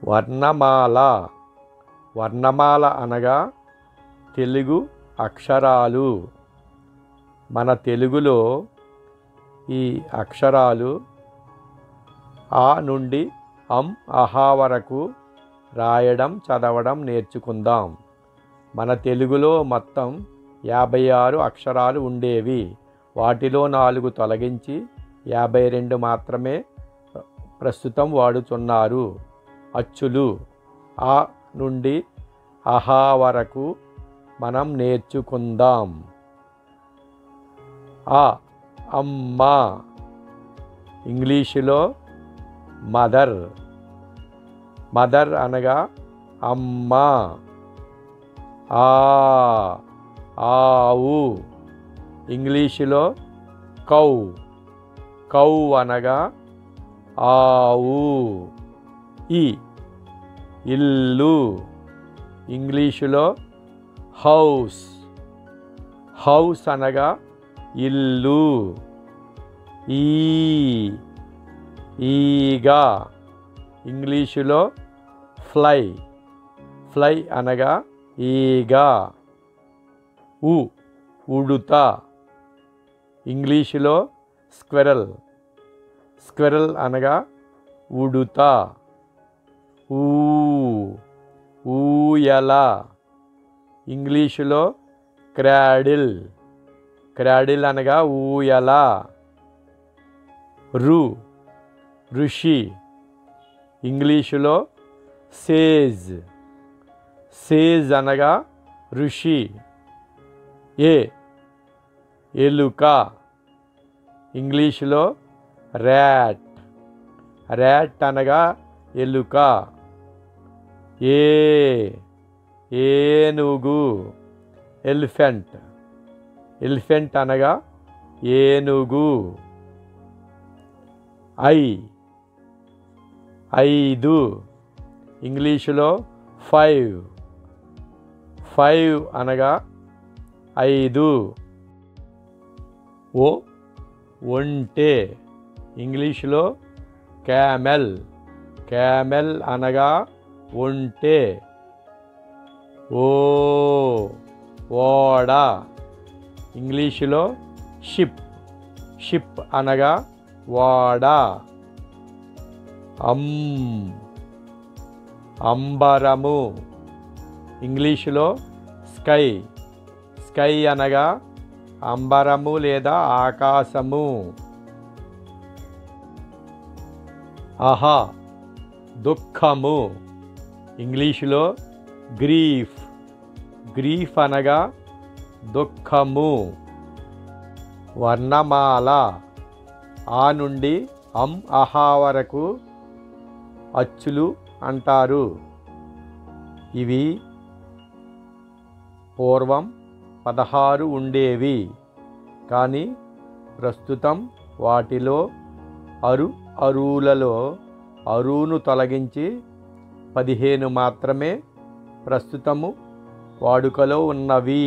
వర్ణమాల. వర్ణమాల అనగా తెలుగు అక్షరాలు. మన తెలుగులో ఈ అక్షరాలు ఆ నుండి అహ వరకు రాయడం చదవడం నేర్చుకుందాం. మన తెలుగులో మొత్తం 56 అక్షరాలు ఉండేవి. వాటిలో 4 తొలగించి 52 మాత్రమే ప్రస్తుతం వాడుతున్నారు. అచ్చులు ఆ నుండి అహ వరకు మనం నేర్చుకుందాం. అమ్మ, ఇంగ్లీషులో మదర్. మదర్ అనగా అమ్మ. ఆవు, ఇంగ్లీషులో కౌ. కౌ అనగా ఆవు. ఇల్లు, ఇంగ్లీషులో హౌస్. హౌస్ అనగా ఇల్లు. ఈగ, ఇంగ్లీషులో ఫ్లై. ఫ్లై అనగా ఈగ. ఉడుత, ఇంగ్లీషులో స్క్విరల్. స్క్విరల్ అనగా ఉడుత. ఊయల, ఇంగ్లీషులో క్రాడిల్. క్రాడిల్ అనగా ఊయల. ఋషి, ఇంగ్లీషులో సేజ్. సేజ్ అనగా ఋషి. ఎలుక, ఇంగ్లీషులో ర్యాట్. ర్యాట్ అనగా ఎలుక. ఏనుగు, ఎలిఫెంట్. ఎలిఫెంట్ అనగా ఏనుగు. 5, ఇంగ్లీషులో 5. 5 అనగా 5. ఒంటె, ఇంగ్లీషులో క్యామెల్. క్యామెల్ అనగా ఒంటె. ఓడ, ఇంగ్లీషులో షిప్. షిప్ అనగా ఓడ. అంబరము, ఇంగ్లీషులో స్కై. స్కై అనగా అంబరము లేదా ఆకాశము. దుఃఖము, ఇంగ్లీషులో గ్రీఫ్. గ్రీఫ్ అనగా దుఃఖము. వర్ణమాల ఆ నుండి అహ వరకు అచ్చులు అంటారు. ఇవి పూర్వం 16 ఉండేవి. కానీ ప్రస్తుతం వాటిలో అరువులలో అరువును తొలగించి 15 మాత్రమే ప్రస్తుతము వాడుకలో ఉన్నవి.